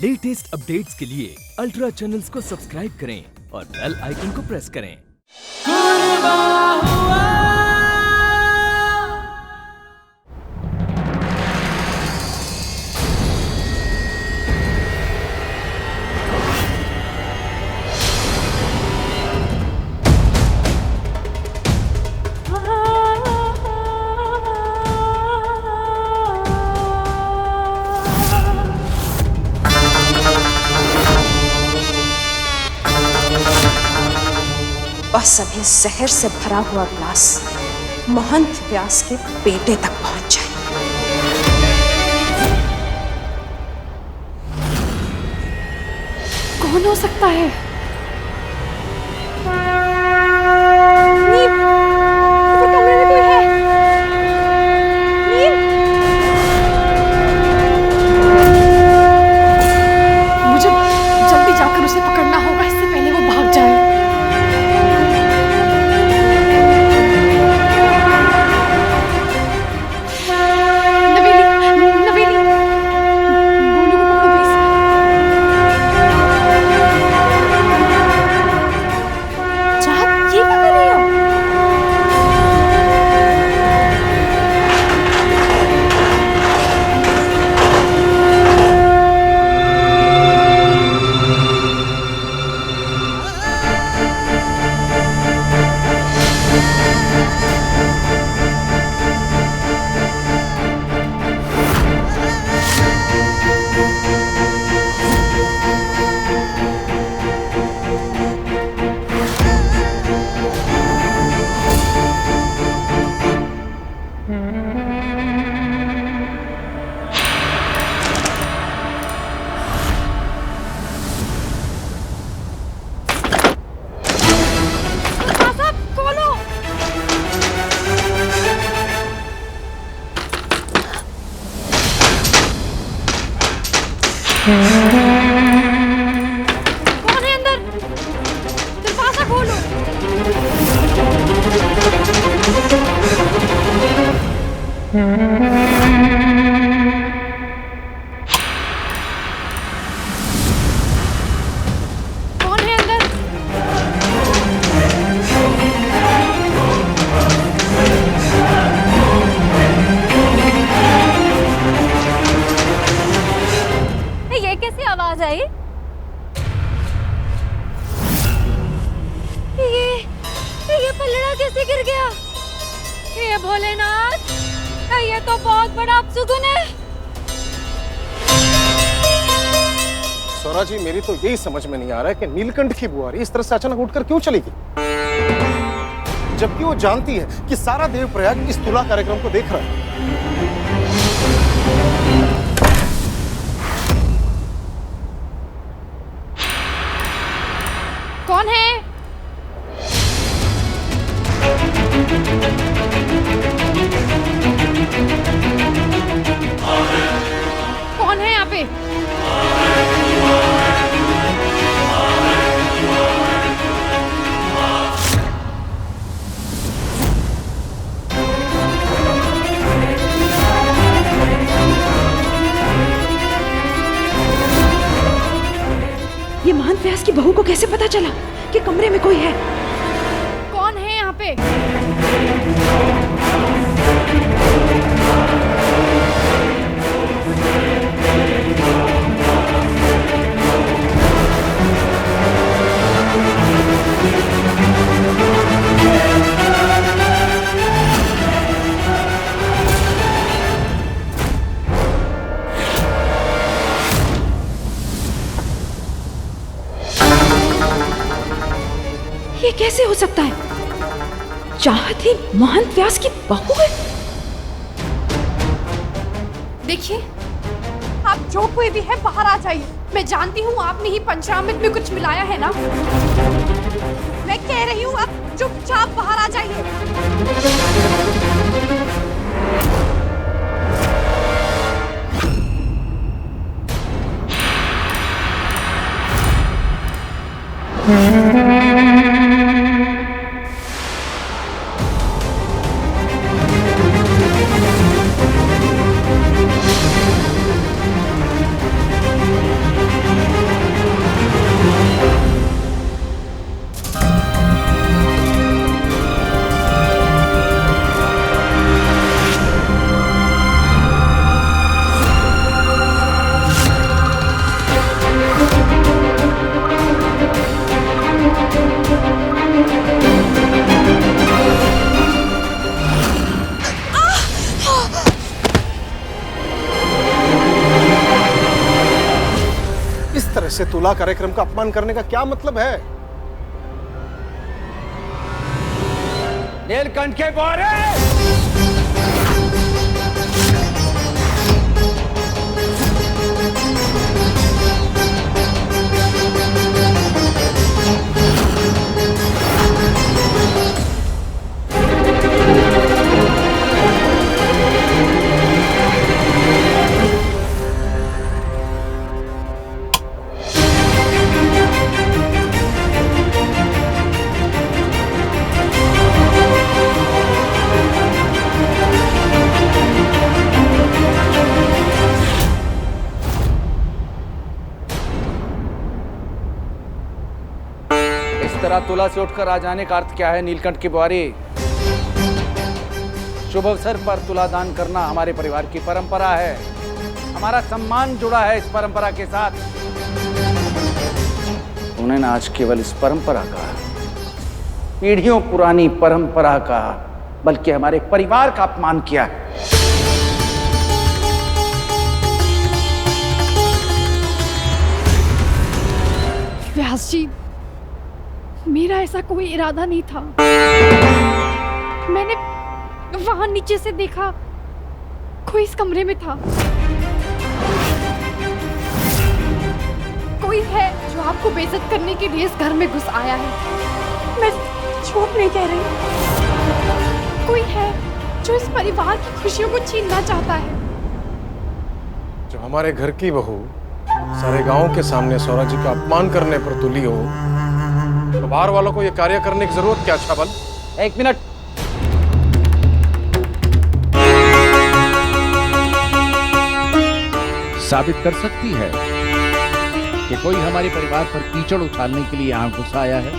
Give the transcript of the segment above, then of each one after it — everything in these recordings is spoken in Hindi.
लेटेस्ट अपडेट्स के लिए अल्ट्रा चैनल्स को सब्सक्राइब करें और बेल आइकन को प्रेस करें। बस अभी जहर से भरा हुआ ग्लास महंत व्यास के पेटे तक पहुंच जाए। कौन हो सकता है? कमरे में कोई है। मुझे जल्दी जाकर उसे पकड़ना होगा, इससे पहले वो भाग जाए। कौन है अंदर? दरवाजा खोलो। कौन है अंदर? ये कैसी आवाज आई? ये पलड़ा कैसे गिर गया? ये भोलेनाथ, ये तो बहुत बड़ा अपशुकुन है। स्वरा जी, मेरी तो यही समझ में नहीं आ रहा है कि नीलकंठ की बुआरी इस तरह से अचानक उठकर क्यों चली गई, जबकि वो जानती है कि सारा देवप्रयाग इस तुला कार्यक्रम को देख रहा है। कौन है? कौन है यहाँ पे? ये महंत व्यास की बहू को कैसे पता चला कि कमरे में कोई है? कौन है यहाँ पे? ये कैसे हो सकता है? चाहत ही महंत व्यास की बहू है। देखिए, आप जो कोई भी है बाहर आ जाइए। मैं जानती हूँ आपने ही पंचामृत में कुछ मिलाया है ना। मैं कह रही हूँ आप चुपचाप बाहर आ जाइए। ऐसे तुला कार्यक्रम का अपमान करने का क्या मतलब है? नीलकंठ के बुआरे! तुला से उठकर आ जाने का अर्थ क्या है नीलकंठ की बुआरी? शुभ अवसर पर तुला दान करना हमारे परिवार की परंपरा है। हमारा सम्मान जुड़ा है इस परंपरा के साथ। तूने ना आज केवल इस परंपरा का, पीढ़ियों पुरानी परंपरा का, बल्कि हमारे परिवार का अपमान किया है। व्यास जी, मेरा ऐसा कोई इरादा नहीं था। मैंने वहां नीचे से देखा, कोई इस कमरे में था। कोई है जो आपको बेइज्जत करने के लिए इस घर में घुस आया है। मैं झूठ नहीं कह रही। कोई है जो इस परिवार की खुशियों को छीनना चाहता है। जो हमारे घर की बहू सारे गांव के सामने सौरा जी का अपमान करने पर तुली हो, तो बाहर वालों को यह कार्य करने की जरूरत क्या? छाबल, एक मिनट। साबित कर सकती है कि कोई हमारे परिवार पर कीचड़ उछालने के लिए यहां घुस आया है?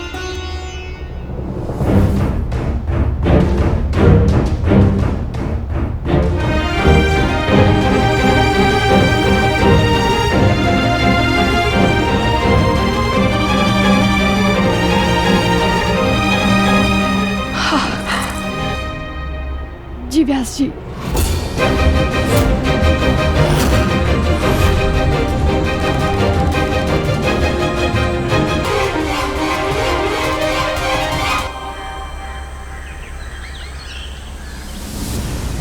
जी व्यास जी।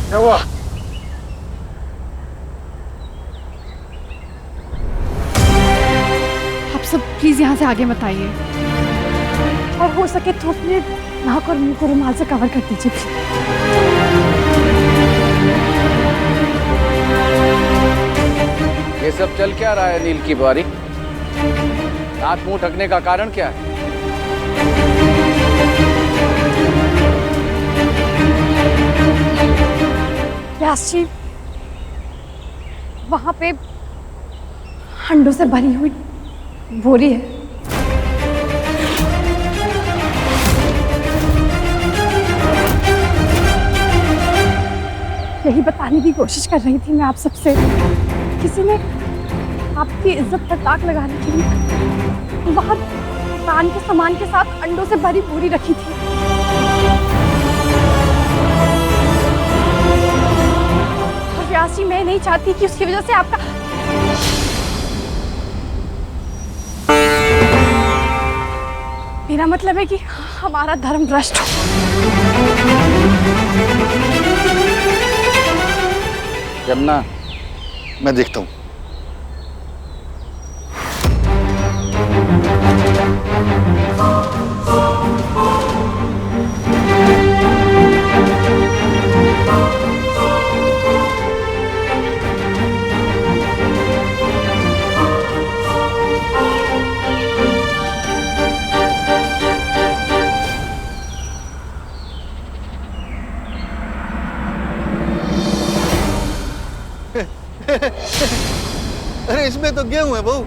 क्या हुआ? आप सब प्लीज यहाँ से आगे मत आइए, और हो सके तो अपने नाक और मुंह को रुमाल से कवर कर दीजिए। ये सब चल क्या रहा है नील की बुआरी? नाक मुंह ढकने का कारण क्या है? व्यास जी, वहां पे अंडों से भरी हुई बोरी है। यही बताने की कोशिश कर रही थी मैं आप सबसे। किसी ने आपकी इज्जत पर ताक लगाने के लिए वहां दान के सामान के साथ अंडों से भरी बोरी रखी थी। और व्यास जी, मैं नहीं चाहती कि उसकी वजह से आपका मेरा मतलब है कि हमारा धर्म भ्रष्ट हो। जमुना, मैं देखता हूं। अरे इसमें तो गेहूं है बहू।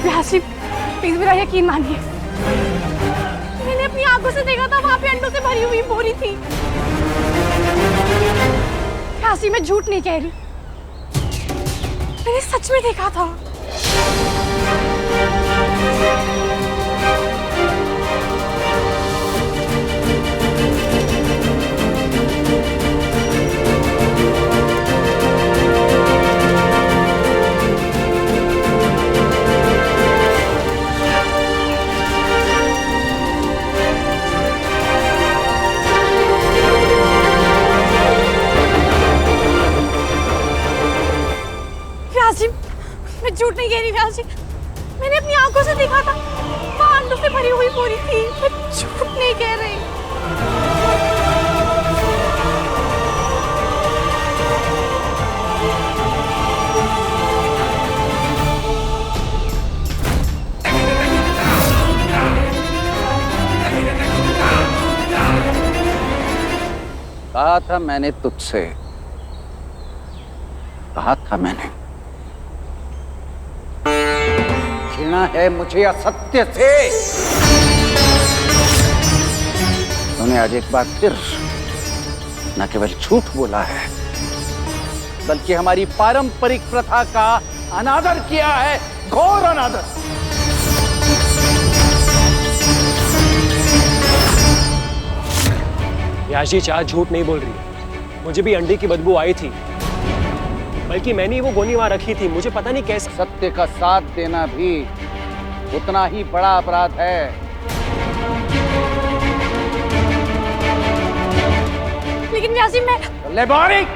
व्यास जी, प्लीज मेरा यकीन मानिए। मैंने अपनी आंखों से देखा था, वहां पे अंडों से भरी हुई बोरी थी। व्यास जी, मैं झूठ नहीं कह रही, मैंने सच में देखा था। मैं झूठ नहीं कह रही व्यास जी, मैंने अपनी आंखों से देखा था, वहाँ अंडों से भरी हुई बोरी थी, मैं झूठ नहीं कह रही। कहा था मैंने तुझसे, कहा था मैंने, घृणा है मुझे असत्य से। तूने आज एक बार फिर न केवल झूठ बोला है, बल्कि हमारी पारंपरिक प्रथा का अनादर किया है, घोर अनादर। याशी चाह झूठ नहीं बोल रही, मुझे भी अंडे की बदबू आई थी, बल्कि मैंने वो गोनी वहां रखी थी, मुझे पता नहीं कैसे। सत्य का साथ देना भी उतना ही बड़ा अपराध है। लेकिन व्यास जी मैं ले बारीक,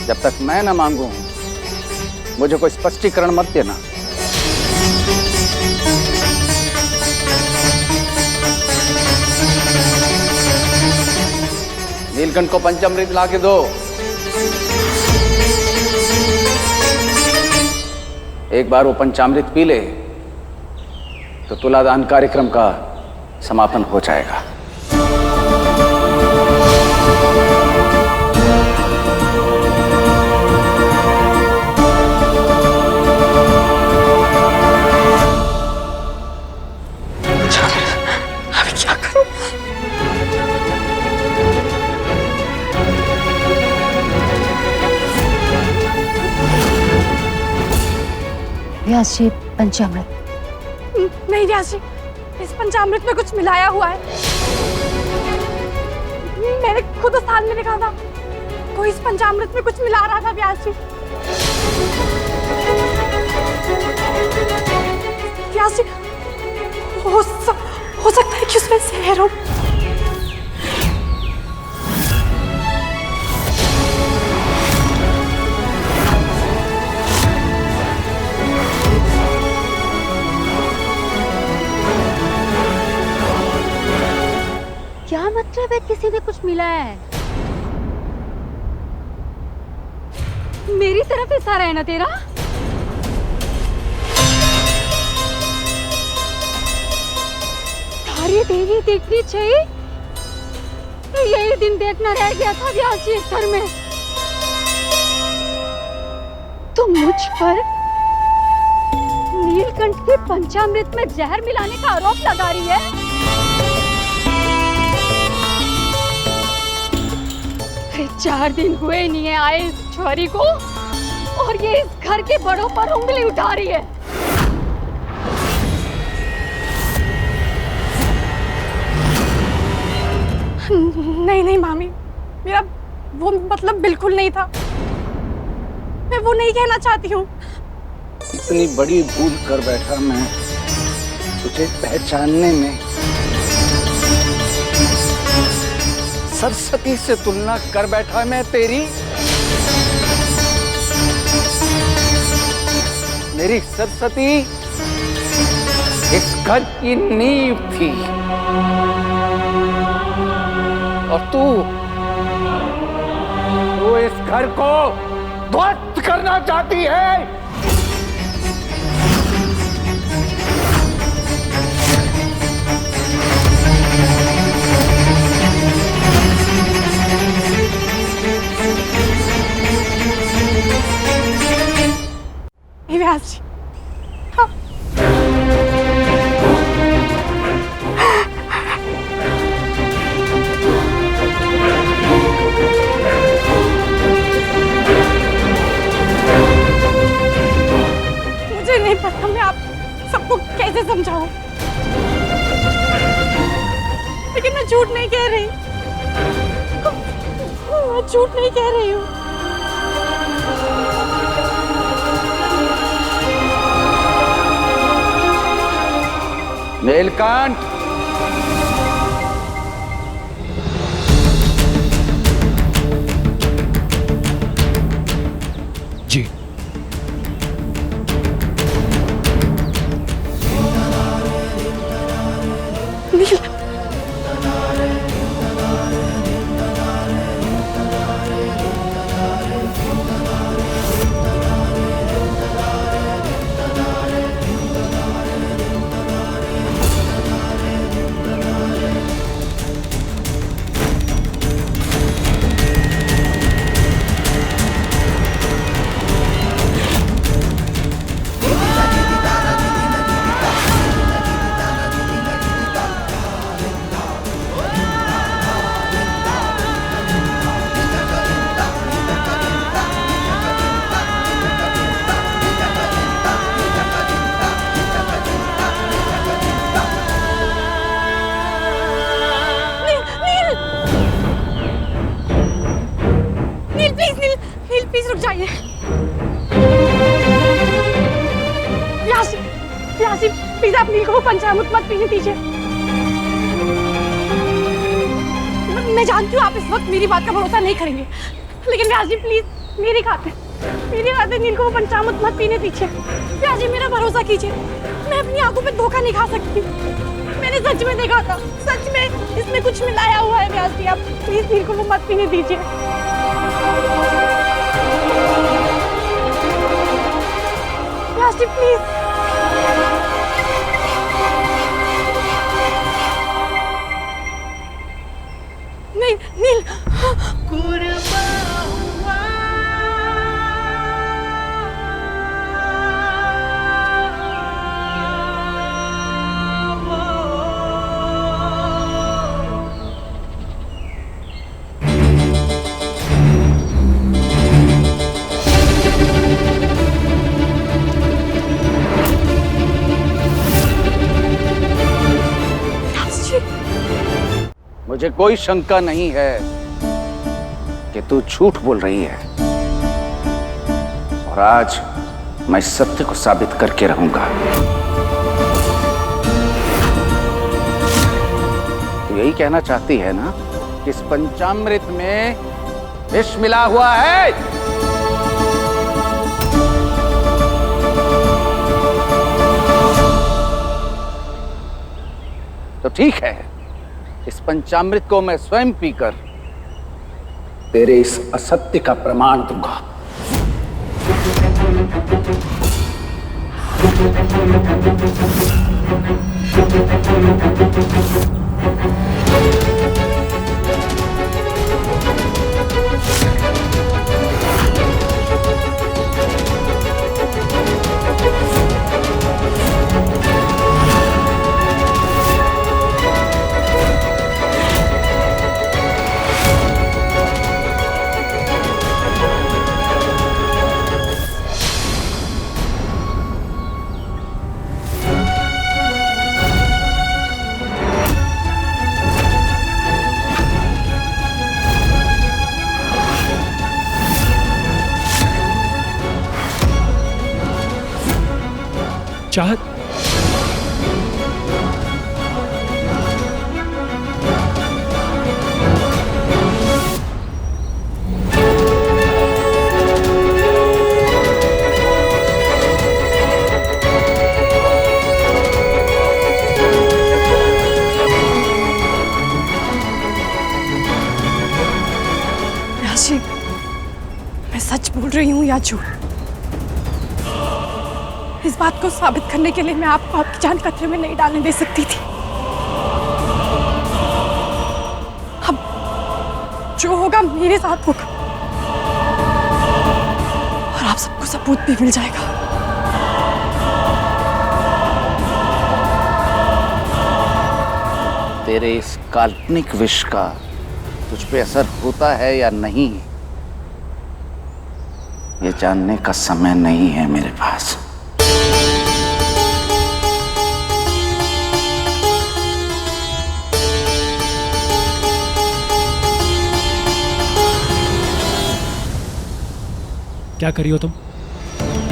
जब तक मैं न मांगू मुझे कोई स्पष्टीकरण मत देना। नीलकंठ को पंचामृत ला के दो। एक बार वो पंचामृत पी ले तो तुलादान कार्यक्रम का समापन हो जाएगा। अभी क्या करूं? व्यास जी, पंचामृत। नहीं व्यास जी, इस पंचामृत में कुछ मिलाया हुआ है, मैंने खुद उस थाल में देखा था, कोई इस पंचामृत में कुछ मिला रहा था व्यास जी। व्यास जी, हो सकता है कि उसमें जहर हो। क्या मतलब है किसी ने कुछ मिलाया है? मेरी तरफ इशारा है ना तेरा? तारी देवी देखनी चाहिए, यही दिन देखना रह गया था व्यास जी इस घर में। तुम मुझ पर नीलकंठ के पंचामृत में जहर मिलाने का आरोप लगा रही है। 4 दिन हुए नहीं है आए इस छोरी को, और ये इस घर के बड़ों पर उंगली उठा रही है। नहीं मामी, मेरा वो मतलब बिल्कुल नहीं था, मैं वो नहीं कहना चाहती हूँ। इतनी बड़ी भूल कर बैठा मैं तुझे पहचानने में। सरस्वती से तुलना कर बैठा मैं तेरी। मेरी सरस्वती इस घर की नींव थी, और तू इस घर को ध्वस्त करना चाहती है। व्यास जी, हाँ। मुझे नहीं पता मैं आप सबको कैसे समझाऊं, लेकिन मैं झूठ नहीं कह रही, मैं झूठ नहीं कह रही हूँ। नीलकंठ, नील को वो पंचामृत मत पीने दीजिए। मैं जानती हूँ आप इस वक्त मेरी बात का भरोसा नहीं करेंगे, लेकिन व्यास जी प्लीज मेरी खाते नील को वो पंचामृत मत पीने दीजिए। व्यास जी मेरा भरोसा कीजिए, मैं अपनी आंखों पे धोखा नहीं खा सकती। मैंने सच में देखा था, सच में इसमें कुछ मिलाया हुआ है। व्यास जी आप प्लीज नील को वो मत पीने दीजिए। व्यास जी प्लीज। नहीं नील। मुझे कोई शंका नहीं है कि तू झूठ बोल रही है, और आज मैं इस सत्य को साबित करके रहूंगा। तू यही कहना चाहती है ना कि इस पंचामृत में विष मिला हुआ है? तो ठीक है, इस पंचामृत को मैं स्वयं पीकर तेरे इस असत्य का प्रमाण दूंगा। चाहत, व्यास जी मैं सच बोल रही हूँ या झूठ? इस बात को साबित करने के लिए मैं आपको आपकी जान खतरे में नहीं डालने दे सकती थी। अब जो होगा मेरे साथ होगा, और आप सबको सबूत भी मिल जाएगा। तेरे इस काल्पनिक विष का तुझ पे असर होता है या नहीं, ये जानने का समय नहीं है मेरे पास। क्या करी हो तुम?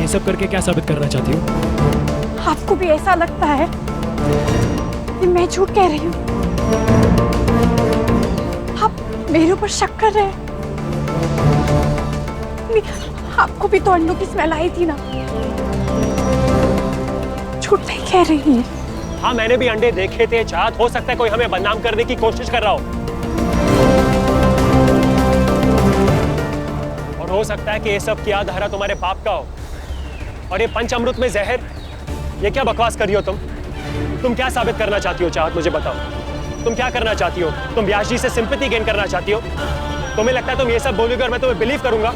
ये सब करके क्या साबित करना चाहती हो? आपको भी ऐसा लगता है कि मैं झूठ कह रही हूँ? आप मेरे ऊपर शक कर रहे हैं? आपको भी तो अंडों की स्मेल आई थी ना? झूठ नहीं कह रही। हाँ मैंने भी अंडे देखे थे। चाहत, हो सकता है कोई हमें बदनाम करने की कोशिश कर रहा हो, और हो सकता है कि ये सब किया धारा तुम्हारे पाप का हो। और ये पंचामृत में जहर, ये क्या बकवास कर रही हो तुम? तुम क्या साबित करना चाहती हो चाहत, मुझे बताओ। तुम क्या करना चाहती हो? तुम व्यास जी से सिंपैथी गेन करना चाहती हो? तुम्हें लगता है तुम ये सब बोलोगे और मैं तुम्हें बिलीव करूंगा?